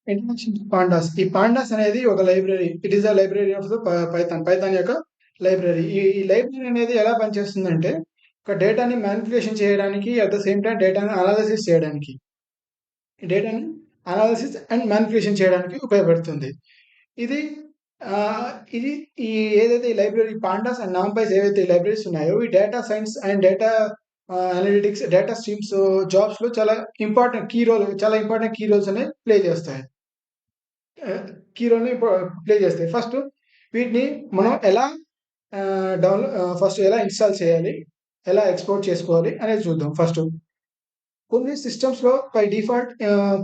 Introduction to pandas. ఈ pandas అనేది ఒక library. It is the library of the Python యొక్క లైబ్రరీ. ఈ లైబ్రరీ అనేది ఎలా పనిచేస్తుందంటే, ఒక డేటాని మానిప్యులేషన్ చేయడానికి, అట్ ద సేమ్ టైమ్ డేటాని అనాలిసిస్ చేయడానికి, డేటాని అనాలిసిస్ అండ్ మానిప్యులేషన్ చేయడానికి ఉపయోగపడుతుంది. ఇది ఆహ్, ఇది ఈ ఏదైతే ఈ లైబ్రరీ పాండాస్ అండ్ నాంపైస్ ఏవైతే ఈ లైబ్రరీస్ ఉన్నాయో, ఈ data science and data analytics, data streams జాబ్స్‌లో చాలా ఇంపార్టెంట్ కీ రోల్స్ అనేవి ప్లే చేస్తాయి. కీ రోల్‌ని ప్లే చేస్తాయి. వీటిని మనం ఎలా ఫస్ట్ ఎలా ఇన్‌స్టాల్ చేయాలి? ఎలా ఎక్స్‌పోర్ట్ చేసుకోవాలి అనేది చూద్దాం ఫస్టు. కొన్ని సిస్టమ్స్‌లో బై డిఫాల్ట్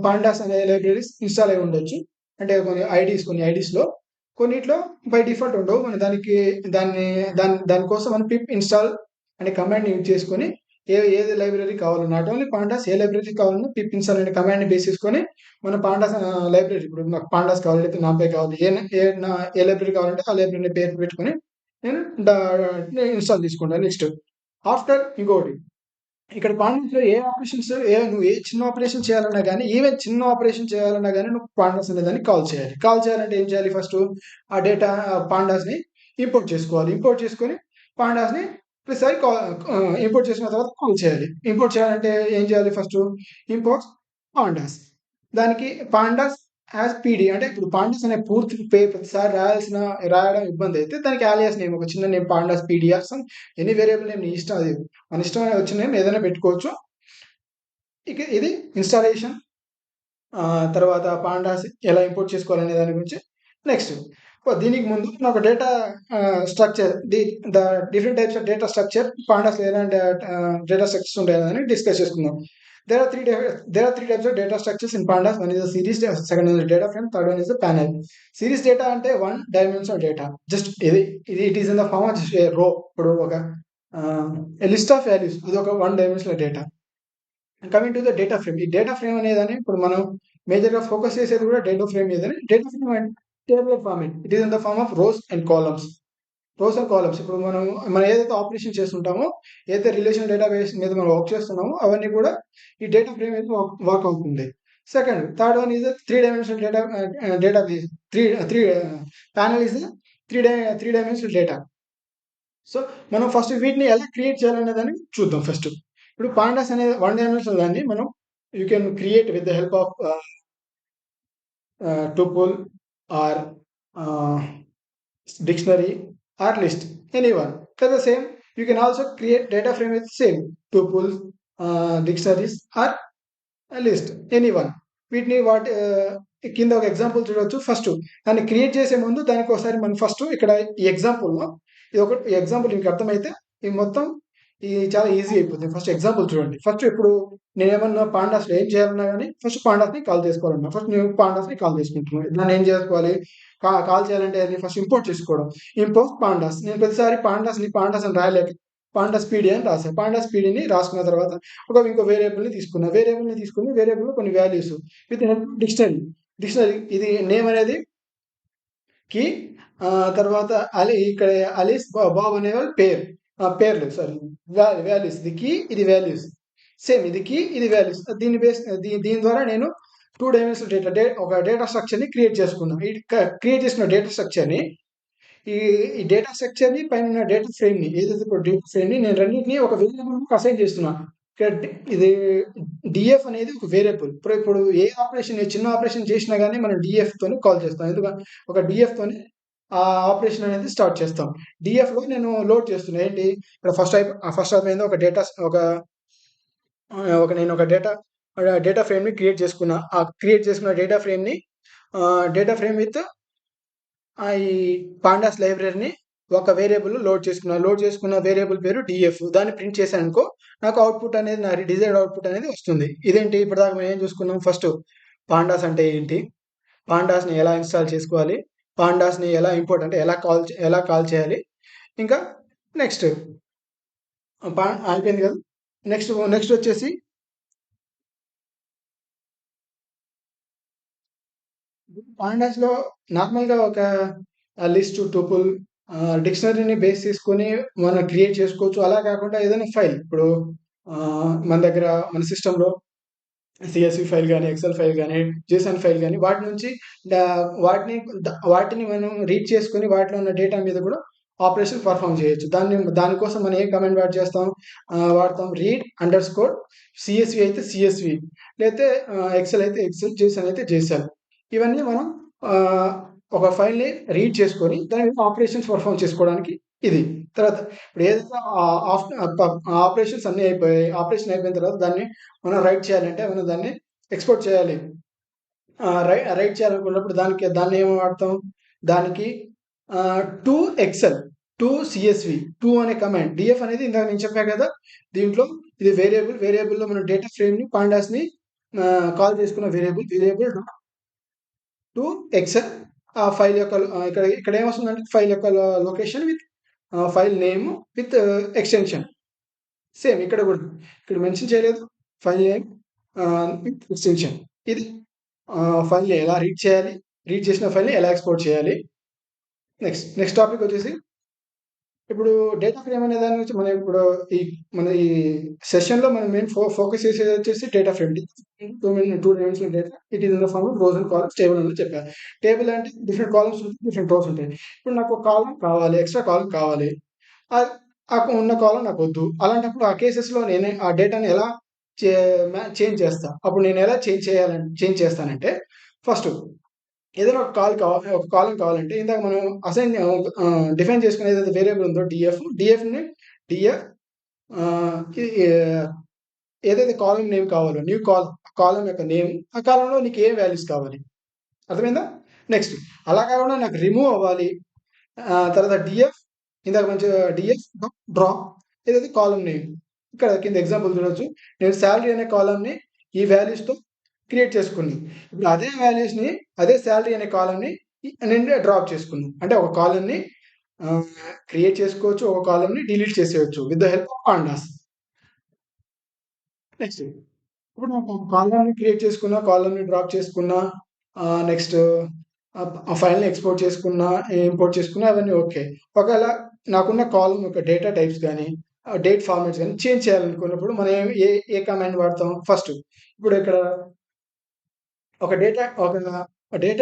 పాండాస్ అనే లైబ్రరీస్ ఇన్‌స్టాల్ అయి ఉండొచ్చు. అంటే కొన్ని ఐడీస్‌లో కొన్నిట్లో బై డిఫాల్ట్ ఉండవు. మనం దాన్ని దాని కోసం మనం పిప్ ఇన్‌స్టాల్ అనే కమాండ్‌ని యూజ్ చేసుకొని ఏది లైబ్రరీ కావాలో not only pandas a library కావాలన్నా పిప్ ఇన్‌స్టాల్ అనే కమాండ్‌ని బేస్ చేసుకొని మన పాండాస్ లైబ్రరీ ఇప్పుడు నాకు పాండాస్ కావాలి, లేకపోతే నాంపై కావాలి. ఏ లైబ్రరీ కావాలంటే ఆ లైబ్రరీ పేరు పెట్టుకొని నేను డా నేను ఇన్‌స్టాల్ తీసుకుంటాను. ఇంకోటి ఇక్కడ పాండాస్‌లో నువ్వు ఏ చిన్న ఆపరేషన్ చేయాలన్నా గాని, ఈవెన్ చిన్న ఆపరేషన్ చేయాలన్నా గాని నువ్వు పాండాస్ అనే దాన్ని కాల్ చేయాలి. కాల్ చేయాలంటే ఏం చేయాలి ఫస్టు? ఆ డేటా పాండాస్‌ని ఇంపోర్ట్ చేసుకోవాలి. ఇంపోర్ట్ చేసుకొని పాండాస్‌ని ప్రతిసారి ఇంపోర్ట్ చేసిన తర్వాత కాల్ చేయాలి. ఇంపోర్ట్ చేయాలంటే ఏం చేయాలి ఫస్టు? Import pandas. దానికి పాండాస్ యాస్ పీడీ అంటే ఇప్పుడు పాండాస్ అనే పూర్తి ప్రతిసారి రాయడం ఇబ్బందైతే దానికి అలియాస్ నేమ్ ఒక చిన్న name pandas PD or any variable name నీ ఇష్టం అది. మన ఇష్టం వచ్చిన నేమ్ ఏదైనా పెట్టుకోవచ్చు. ఇక ఇది ఇన్‌స్టాలేషన్ తర్వాత పాండాస్ ఎలా ఇంపోర్ట్ చేసుకోవాలనే దాని గురించి నెక్స్ట్. దీనికి ముందు ఒక data structure the different types of data structure పాండాస్‌లో ఎలాంటి డేటా స్ట్రక్చర్స్ ఉంటాయని డిస్కస్ చేసుకుందాం. There are three types of data structures in pandas. One is a series, second one is a data frame, third one is a panel. Series data అంటే one dimensional data. Just it is in the form of just a row. ఇప్పుడు ఒక a list of values. ఇది ఒక one dimensional data. Coming to the data frame. ఈ data frame అనేదాన్ని ఇప్పుడు మనం మేజర్‌గా ఫోకస్ చేసేది కూడా డేటా ఫ్రేమ్ మీదనే. డేటా ఫ్రేమ్ అంటే tabular format. It is in the form of rows and columns. ఇప్పుడు మనం ఏదైతే ఆపరేషన్ చేస్తుంటామో, ఏదైతే రిలేషనల్ డేటాబేస్ మీద మనం వర్క్ చేస్తున్నామో అవన్నీ కూడా ఈ డేటా ఫ్రేమ్ మీద వర్క్ అవుతుంది. Third one is three dimensional database. Three three panel is three dimensional data. So, మనం ఫస్ట్ వీటిని ఎలా క్రియేట్ చేయాలనే దాన్ని చూద్దాం ఫస్ట్. ఇప్పుడు పాండాస్ అనే వన్ డైమెన్షనల్ దాన్ని మనం you can create with the help of tuple or dictionary or list, anyone. For the same, you can also create data frame with same tuples, dictionaries or a list, anyone. వీటిని కింద ఒక example చూడొచ్చు. First దాన్ని create చేసే ముందు దానికి ఒకసారి మనం ఫస్ట్ ఇక్కడ ఈ ఎగ్జాంపుల్లో ఇది ఒక ఎగ్జాంపుల్ మీకు అర్థమైతే ఈ మొత్తం ఇది చాలా ఈజీ అయిపోతుంది. ఫస్ట్ ఎగ్జాంపుల్ చూడండి. ఫస్ట్ ఇప్పుడు నేనేమన్నా పాండాస్‌లో ఏం చేయాలన్నా గాని ఫస్ట్ పాండాస్‌ని కాల్ చేసుకోవాలన్నా. ఫస్ట్ నేను పాండాస్‌ని కాల్ చేసుకుంటున్నాను. దాన్ని ఏం చేసుకోవాలి? కాల్ చేయాలంటే అది ఫస్ట్ ఇంపోర్ట్ చేసుకోవడం. Import pandas. నేను ప్రతిసారి పాండాస్ అని రాయలేక పాండాస్ పీడీ అని రాసా. పాండాస్ పీడీని రాసుకున్న తర్వాత ఇంకో వేరియబుల్‌ని తీసుకున్నా. వేరియబుల్‌లో కొన్ని వాల్యూస్ విత్ డిక్షనరీ. ఇది నేమ్ అనేది కీ. తర్వాత ఇక్కడ అలీస్, బాబ్ అనేవాళ్ళు పేర్లు సారీ వాల్యూస్. ఇది కీ, ఇది వాల్యూస్. సేమ్ ఇది కీ, ఇది వాల్యూస్. దీని ద్వారా నేను 2 డైమెన్షనల్ ఒక డేటా స్ట్రక్చర్‌ని క్రియేట్ చేసుకున్నాను. క్రియేట్ చేసుకున్న డేటా స్ట్రక్చర్‌ని ఈ డేటా స్ట్రక్చర్‌ని పైన డేటా ఫ్రేమ్‌ని ఏదైతే ఇప్పుడు డేటా ఫ్రేమ్‌ని నేను రెండిటిని ఒక వేరియబుల్‌కి అసైన్ చేస్తున్నాను. ఇక్కడ ఇది డీఎఫ్ అనేది ఒక వేరియబుల్. ఇప్పుడు చిన్న ఆపరేషన్ చేసినా గాని మనం డీఎఫ్‌తోని కాల్ చేస్తాం. ఒక డీఎఫ్‌తోని ఆ ఆపరేషన్ అనేది స్టార్ట్ చేస్తాం. డీఎఫ్‌లో నేను లోడ్ చేస్తున్నా. ఏంటి? ఇక్కడ ఫస్ట్ అయిపోయింది నేను ఒక డేటా ఫ్రేమ్‌ని క్రియేట్ చేసుకున్నా. ఆ క్రియేట్ చేసుకున్న డేటా ఫ్రేమ్ విత్ ఈ పాండాస్ లైబ్రరీని ఒక వేరియబుల్ లోడ్ చేసుకున్న వేరియబుల్ పేరు డీఎఫ్. దాన్ని ప్రింట్ చేశాననుకో నాకు అవుట్‌పుట్ అనేది నా డిజైర్డ్ అవుట్‌పుట్ అనేది వస్తుంది. ఇదేంటి ఇప్పటిదాకా మనం ఏం చూసుకున్నాం? ఫస్ట్ పాండాస్ అంటే ఏంటి? పాండాస్‌ని ఎలా ఇన్‌స్టాల్ చేసుకోవాలి? పాండాస్‌ని ఎలా ఇంపోర్ట్ అంటే ఎలా కాల్ చేయాలి? ఇంకా నెక్స్ట్ అయిపోయింది కదా! నెక్స్ట్ వచ్చేసి పాండాస్‌లో నార్మల్‌గా ఒక లిస్ట్, టుపుల్, డిక్షనరీని బేస్ చేసుకొని మనం క్రియేట్ చేసుకోవచ్చు. అలా కాకుండా ఏదైనా ఫైల్ ఇప్పుడు మన సిస్టమ్‌లో సిఎస్వి ఫైల్ కానీ, ఎక్సెల్ ఫైల్ కానీ, జేసన్ ఫైల్ కానీ వాటి నుంచి వాటిని మనం రీడ్ చేసుకొని వాటిలో ఉన్న డేటా మీద కూడా ఆపరేషన్ పర్ఫామ్ చేయొచ్చు. దానికోసం మనం ఏ కమాండ్ వాడతాం రీడ్ అండర్ స్కోర్ సిఎస్వి అయితే సిఎస్వి, లేకపోతే ఎక్సెల్ అయితే ఎక్సెల్, జేసన్ అయితే జేసన్. ఇవన్నీ మనం ఒక ఫైల్ని రీడ్ చేసుకొని దాని మీద ఆపరేషన్స్ పర్ఫామ్ చేసుకోవడానికి ఇది. తర్వాత ఇప్పుడు ఏదైతే ఆపరేషన్స్ అన్నీ అయిపోయాయి, ఆపరేషన్ అయిపోయిన తర్వాత దాన్ని మనం రైట్ చేయాలంటే మనం దాన్ని ఎక్స్పోర్ట్ చేయాలి. రైట్ చేయాలనుకున్నప్పుడు దాన్ని ఏమో వాడతాం, దానికి to Excel, to CSV, to అనే కమాండ్. డిఎఫ్ అనేది ఇందాక నేను చెప్పా కదా, దీంట్లో ఇది వేరియబుల్లో మనం డేటా ఫ్రేమ్ని పాండాస్ని కాల్ చేసుకున్న వేరియబుల్ టు ఎక్సెల్. ఆ ఫైల్ యొక్క ఇక్కడ ఏమొస్తుందంటే ఫైల్ యొక్క location with file name with extension. Same ఇక్కడ కూడా ఇక్కడ మెన్షన్ చేయలేదు, ఫైల్ నేమ్ విత్ ఎక్స్టెన్షన్. ఇది ఫైల్ని ఎలా రీడ్ చేయాలి, రీడ్ చేసిన ఫైల్ని ఎలా ఎక్స్పోర్ట్ చేయాలి. నెక్స్ట్ టాపిక్ వచ్చేసి ఇప్పుడు డేటా ఫ్రేమ్ అనే దాని నుంచి మనం ఇప్పుడు ఈ సెషన్లో మనం మెయిన్ ఫోకస్ చేసేది వచ్చేసి data frame. Two dimensional data, it is in the form of rows and columns, table అని చెప్పారు. టేబుల్ అంటే డిఫరెంట్ కాలమ్స్ ఉంటాయి, డిఫరెంట్ రోస్ ఉంటాయి. ఇప్పుడు నాకు ఒక కాలం కావాలి, ఎక్స్ట్రా కాలం కావాలి, ఉన్న కాలం నాకు వద్దు. అలాంటప్పుడు ఆ కేసెస్లో నేను ఆ డేటాని ఎలా చేంజ్ చేస్తా. అప్పుడు నేను ఎలా చేంజ్ చేస్తానంటే, ఫస్ట్ ఏదైనా ఒక కాలం కావాలంటే ఇందాక మనం డిఫైన్ చేసుకునే ఏదైతే వేరియబుల్ ఉందో డిఎఫ్ని ఏదైతే కాలం నేమ్ కావాలో న్యూ కాలం యొక్క నేమ్, ఆ కాలంలో నీకు ఏ వాల్యూస్ కావాలి, అర్థమైందా? నెక్స్ట్ అలా కాకుండా నాకు రిమూవ్ అవ్వాలి, తర్వాత ఇందాక మంచి డిఎఫ్ డ్రాప్ ఏదైతే కాలం నేమ్. ఇక్కడ కింద ఎగ్జాంపుల్ చూడొచ్చు, నేను శాలరీ అనే కాలంని ఈ వాల్యూస్తో క్రియేట్ చేసుకున్నాను. ఇప్పుడు అదే శాలరీ అనే కాలంని నేను డ్రాప్ చేసుకున్నాను. అంటే ఒక కాలంని క్రియేట్ చేసుకోవచ్చు, ఒక కాలంని డిలీట్ చేసేయచ్చు with the help of pandas. Next ఇప్పుడు నాకు కాలంని క్రియేట్ చేసుకున్నా, కాలంని డ్రాప్ చేసుకున్నా, నెక్స్ట్ ఆ ఫైల్ని ఎక్స్పోర్ట్ చేసుకున్నా, ఇంపోర్ట్ చేసుకున్నా, అవన్నీ ఓకే. ఒకవేళ నాకున్న కాలం యొక్క డేటా టైప్స్ కానీ డేట్ ఫార్మాట్స్ కానీ చేంజ్ చేయాలనుకున్నప్పుడు మనం ఏ కమాండ్ వాడతాం? ఫస్ట్ ఇప్పుడు ఇక్కడ ఒక డేటా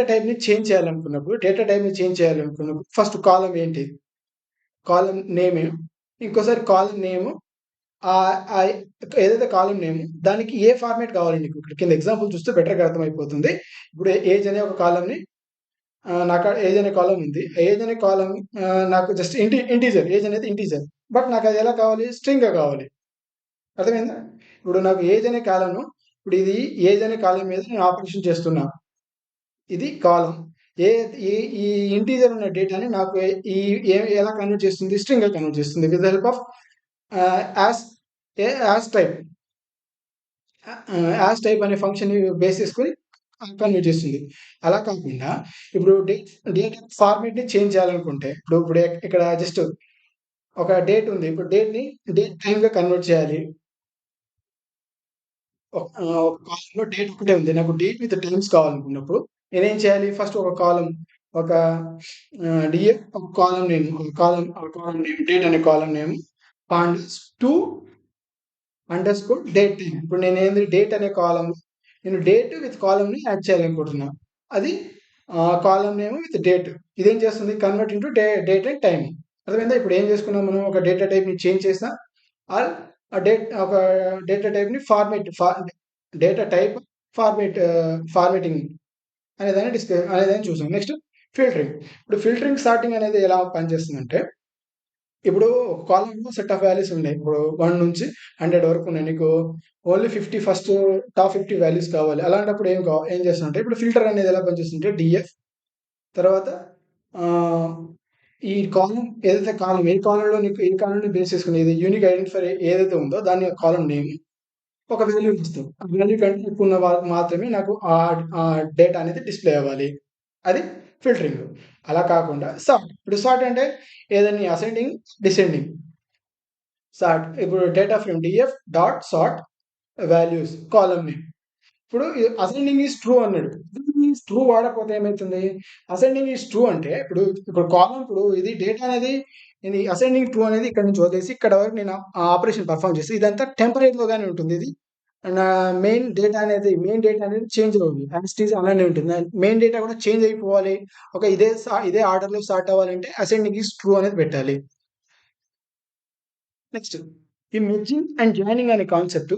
టైప్ని చేంజ్ చేయాలనుకున్నప్పుడు ఫస్ట్ కాలం ఏంటి? కాలం నేమ్. ఇంకోసారి కాలం నేమ్, ఏదైతే కాలం నేమ్ దానికి ఏ ఫార్మాట్ కావాలి నీకు. ఇక్కడ కింద ఎగ్జాంపుల్ చూస్తే బెటర్గా అర్థమైపోతుంది. ఇప్పుడు ఏజ్ అనే ఒక కాలంని నాకు ఏజ్ అనే కాలం ఉంది. ఏజ్ అనే కాలం నాకు జస్ట్ ఇంటీజర్, ఏజ్ అనేది ఇంటీజర్, బట్ నాకు అది ఎలా కావాలి? స్ట్రింగ్గా కావాలి. అర్థమైందా? ఇప్పుడు నాకు ఏజ్ అనే కాలంను, ఇప్పుడు ఇది ఏజ్ అనే కాలం మీద నేను ఆపరేషన్ చేస్తున్నా. ఇది కాలం. ఈ ఇంటీజర్ ఉన్న డేటాని నాకు ఎలా కన్వర్ట్ చేస్తుంది? స్ట్రింగ్గా కన్వర్ట్ చేస్తుంది with the help of as type అనే ఫంక్షన్ బేస్ చేసుకొని కన్వర్ట్ చేస్తుంది. అలా కాకుండా ఇప్పుడు డేటా ఫార్మేట్ని చేంజ్ చేయాలనుకుంటే, ఇప్పుడు ఇక్కడ జస్ట్ ఒక డేట్ ఉంది, ఇప్పుడు డేట్ని డేట్ టైమ్గా కన్వర్ట్ చేయాలి. ఒక కాలంలో డేట్ ఒకటే ఉంది, నాకు డేట్ విత్ టైమ్స్ కావాలనుకున్నప్పుడు నేనేం చేయాలి? ఫస్ట్ ఒక కాలం, ఒక డిఎఫ్, ఒక కాలం నేమ్, డేట్ అనే కాలం name pandas to under score date time. ఇప్పుడు నేను డేట్ అనే కాలం, నేను డేట్ విత్ కాలంని యాడ్ చేయాలనుకుంటున్నా. అది కాలం నేమ్ విత్ డేట్. ఇదేం చేస్తుంది? Convert into date and time. అర్థమైందా? ఇప్పుడు ఏం చేసుకున్నాం మనం? ఒక డేటా టైప్ని చేంజ్ చేసినా, ఆర్ ఒక డేటా టైప్ని డేటా టైప్ ఫార్మేటింగ్ అనేదాన్ని చూసాం. Next filtering. ఇప్పుడు ఫిల్టరింగ్ సార్టింగ్ అనేది ఎలా పనిచేస్తుందంటే, ఇప్పుడు ఒక కాలంలో సెట్ ఆఫ్ వాల్యూస్ ఉన్నాయి. ఇప్పుడు 1 నుంచి 100 వరకు ఉన్నాయి. నీకు ఓన్లీ 50 ఫస్ట్ టాప్ 50 వాల్యూస్ కావాలి. అలాంటప్పుడు ఏం చేస్తానంటే, ఇప్పుడు ఫిల్టర్ అనేది ఎలా పనిచేస్తుంటే డిఎఫ్, తర్వాత ఈ కాలం ఏదైతే కాలం, ఏ కాలంని బేస్ చేసుకుని ఏది యూనిక్ ఐడెంటిఫైర్ ఏదైతే ఉందో దాని కాలం నేమ్ ఒక వాల్యూ ఇస్తాం. ఆ వాల్యూ కంటే ఎక్కువ ఉన్న వాళ్ళకి మాత్రమే నాకు ఆ డేటా అనేది డిస్ప్లే అవ్వాలి. అది ఫిల్టరింగ్. అలా కాకుండా సార్ట్. ఇప్పుడు సార్ట్ అంటే ఏదైనా అసెండింగ్, డిసెండింగ్. సార్ట్ ఇప్పుడు data frame DF dot sort values కాలం నేమ్. ఇప్పుడు అసెండింగ్ ఈజ్ ట్రూ అన్నాడు. ట్రూ వాడకపోతే ఏమవుతుంది? అసెండింగ్ ఈజ్ ట్రూ అంటే ఇప్పుడు కాలం, ఇప్పుడు ఇది డేటా అనేది నేను అసెండింగ్ ట్రూ అనేది ఇక్కడ నుంచి వదిలేసి ఇక్కడ వరకు నేను ఆపరేషన్ పర్ఫామ్ చేసి ఇదంతా టెంపరీలోగానే ఉంటుంది. ఇది అండ్ మెయిన్ డేటా అనేది చేంజ్ అవ్వదు. యాజ్ ఇట్ ఈజ్ అలానే ఉంటుంది. మెయిన్ డేటా కూడా చేంజ్ అయిపోవాలి. ఇదే ఆర్డర్‌లో సార్ట్ అవ్వాలంటే అసెండింగ్ ఈజ్ ట్రూ అనేది పెట్టాలి. నెక్స్ట్ ఈ మెర్జింగ్ అండ్ జాయినింగ్ అనే కాన్సెప్ట్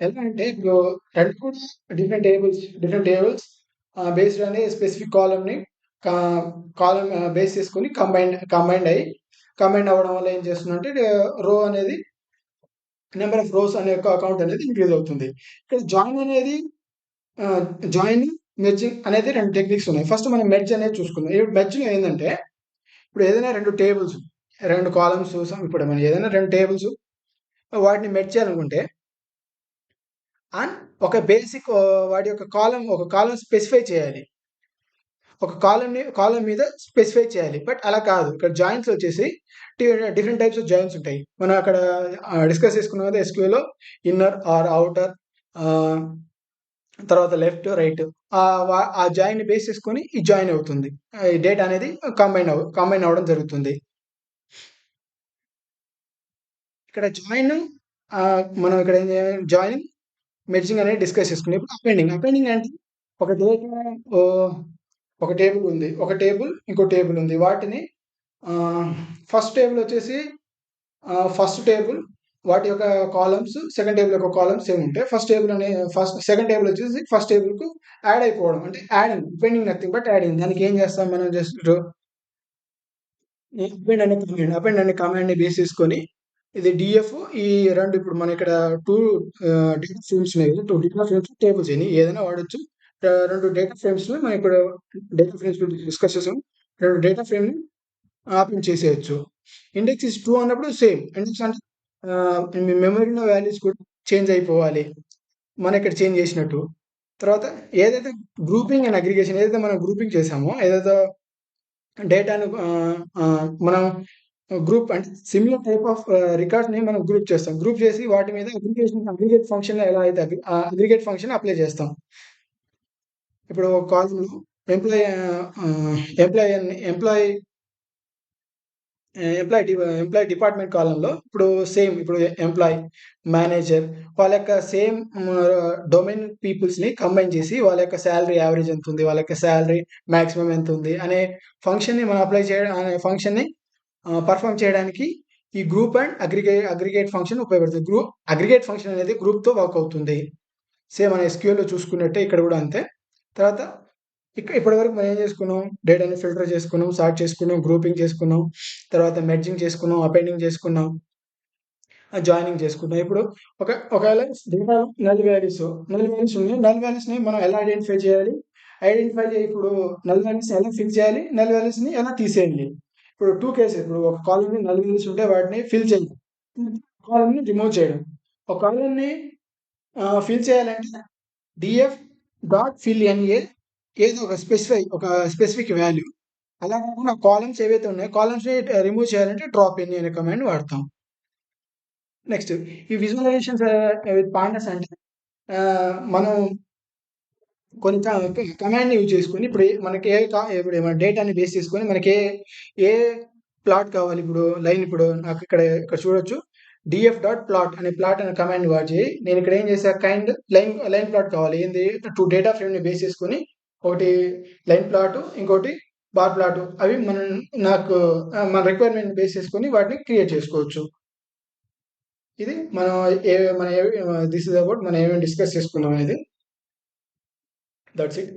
ఎలా అంటే ఇప్పుడు 2 కూడా డిఫరెంట్ టేబుల్స్ బేస్డ్ అనే స్పెసిఫిక్ కాలమ్‌ని కా కాలమ్ బేస్ చేసుకొని కంబైండ్ అవ్వడం వల్ల ఏం చేస్తుందంటే రో అనేది నెంబర్ ఆఫ్ రోస్ అనే యొక్క అకౌంట్ అనేది ఇంక్రీజ్ అవుతుంది. ఇక్కడ జాయినింగ్, మెర్జింగ్ అనేది 2 టెక్నిక్స్ ఉన్నాయి. ఫస్ట్ మనం మెర్జ్ అనేది చూసుకుందాం. ఇప్పుడు మెర్జ్‌లో ఏందంటే ఇప్పుడు ఏదైనా 2 టేబుల్స్, 2 కాలమ్స్ ఇప్పుడు మనం ఏదైనా 2 టేబుల్స్ వాటిని మెర్జ్ చేయాలనుకుంటే అండ్ ఒక బేసిక్ వాటి యొక్క ఒక కాలమ్ స్పెసిఫై చేయాలి. ఒక కాలమ్ మీద స్పెసిఫై చేయాలి. బట్ అలా కాదు. ఇక్కడ జాయిన్స్ వచ్చేసి డిఫరెంట్ టైప్స్ ఆఫ్ జాయిన్స్ ఉంటాయి. మనం అక్కడ డిస్కస్ చేసుకున్నాం కదా ఎస్‌క్యూఎల్‌లో ఇన్నర్ ఆర్ ఔటర్ ఆహ్, తర్వాత లెఫ్ట్, రైట్ ఆ జాయిన్‌ని బేస్ చేసుకొని ఈ జాయిన్ అవుతుంది. ఈ డేటా అనేది కంబైన్ అవ్వడం జరుగుతుంది. ఇక్కడ మనం ఇక్కడ జాయినింగ్, మెర్జింగ్ అనేది డిస్కస్ చేసుకున్నాం. ఇప్పుడు అపెండింగ్ అంటే ఒక డేటా ఓహ్, ఒక టేబుల్ ఉంది. ఇంకో టేబుల్ ఉంది. వాటిని ఫస్ట్ టేబుల్ వచ్చేసి ఫస్ట్ టేబుల్ వాటి యొక్క కాలమ్స్, సెకండ్ టేబుల్ యొక్క కాలమ్స్ సేమ్ ఉంటాయి. సెకండ్ టేబుల్ వచ్చేసి ఫస్ట్ టేబుల్‌కు యాడ్ అయిపోవడం. అంటే adding, depending nothing but adding. దానికి ఏం చేస్తాం మనం జస్ట్ అపెండ్ అనే కమాండ్‌ని బేస్ చేసుకొని ఇది డీఎఫ్ ఈ 2 ఇప్పుడు మన ఇక్కడ 2 డేటా ఫ్రేమ్స్ ఉన్నాయి కదా! 2 డేటా ఫ్రేమ్స్ టేబుల్స్ అని ఏదైనా వాడొచ్చు. 2 డేటా ఫ్రేమ్స్‌ని మనం ఇప్పుడు డేటా ఫ్రేమ్స్ గురించి డిస్కస్ చేసాం. 2 డేటా ఫ్రేమ్‌ని ఆపరేట్ చేసేయొచ్చు. ఇండెక్స్ ఈస్ ట్రూ అన్నప్పుడు సేమ్. ఇండెక్స్ అంటే మీ మెమరీలో వాల్యూస్ కూడా చేంజ్ అయిపోవాలి. మనం ఇక్కడ చేంజ్ చేసినట్టు. తర్వాత ఏదైతే ఏదైతే మనం గ్రూపింగ్ చేసామో, ఏదైతే డేటాను మనం అంటే సిమిలర్ టైప్ ఆఫ్ రికార్డ్స్‌ని మనం గ్రూప్ చేస్తాం. గ్రూప్ చేసి వాటి మీద అగ్రిగేట్ ఫంక్షన్‌లో ఎలా అయితే అగ్రిగేట్ ఫంక్షన్ అప్లై చేస్తాం. ఇప్పుడు ఒక కాలమ్‌లో ఎంప్లాయీ ఎంప్లాయీ అని ఎంప్లాయీ డిపార్ట్మెంట్ కాలంలో ఇప్పుడు ఎంప్లాయీ, మేనేజర్ వాళ్ళ యొక్క సేమ్ డొమైన్ పీపుల్స్‌ని కంబైన్ చేసి వాళ్ళ యొక్క సాలరీ యావరేజ్ ఎంతుంది? వాళ్ళ యొక్క సాలరీ మాక్సిమం ఎంతుంది? అనే ఫంక్షన్‌ని మనం అనే ఫంక్షన్‌ని పర్ఫార్మ్ చేయడానికి ఈ గ్రూప్ అండ్ అగ్రిగేట్ ఫంక్షన్ ఉపయోగపడుతుంది. అగ్రిగేట్ ఫంక్షన్ అనేది గ్రూప్‌తో వర్క్ అవుతుంది. సేమ్ మన ఎస్‌క్యూఎల్‌లో చూసుకున్నట్టే ఇక్కడ కూడా అంతే. తర్వాత ఇప్పటివరకు మనం ఏం చేసుకున్నాం? డేటాని ఫిల్టర్ చేసుకున్నాం, సార్ట్ చేసుకున్నాం, గ్రూపింగ్ చేసుకున్నాం, తర్వాత మెర్జింగ్ చేసుకున్నాం, అపెండింగ్ చేసుకున్నాం, జాయినింగ్ చేసుకున్నాం. ఇప్పుడు ఒకవేళ డేటాలో నల్ వాల్యూస్ ఉన్నాయి. నల్ వాల్యూస్‌ని మనం ఎలా ఐడెంటిఫై చేయాలి? ఇప్పుడు నల్ వాల్యూస్‌ని ఎలా ఫిల్ చేయాలి? నల్ వాల్యూస్‌ని ఎలా తీసేయాలి? ఇప్పుడు 2 కేసెస్. ఇప్పుడు ఒక కాలమ్‌ని నల్ వాల్యూస్ ఉంటే వాటిని ఫిల్ చేయడం. కాలమ్‌ని రిమూవ్ చేయడం. ఒక కాలమ్‌ని ఫిల్ చేయాలంటే డీఎఫ్ డాట్ ఫిల్ ఎన్ఏ ఏదో ఒక స్పెసిఫిక్ వాల్యూ. అలా కాకుండా కాలమ్స్ ఏవైతే ఉన్నాయో కాలమ్స్‌ని రిమూవ్ చేయాలంటే డ్రాప్ ఎన్ఏ అనే కమాండ్ వాడతాం. నెక్స్ట్ ఈ విజువలైజేషన్స్ విత్ పాండాస్ అంటే మనం కొన్ని కమాండ్‌ని యూజ్ చేసుకొని ఇప్పుడు మనకి ఇప్పుడు మన డేటాని బేస్ చేసుకొని ఏ ప్లాట్ కావాలి. ఇప్పుడు నాకు ఇక్కడ చూడొచ్చు. డీఎఫ్ డాట్ ప్లాట్ అనే కమాండ్ వాడి నేను ఇక్కడ ఏం చేశా లైన్ ప్లాట్ కావాలి. ఏంది 2 డేటా ఫ్రేమ్‌ని బేస్ చేసుకొని ఒకటి లైన్ ప్లాట్, ఇంకోటి బార్ ప్లాట్ అవి మన రిక్వైర్మెంట్‌ని బేస్ చేసుకొని వాటిని క్రియేట్ చేసుకోవచ్చు. ఇది మనం దిస్ ఈజ్ అబౌట్ మనం ఏమేమి డిస్కస్ చేసుకున్నాం అనేది. That's it.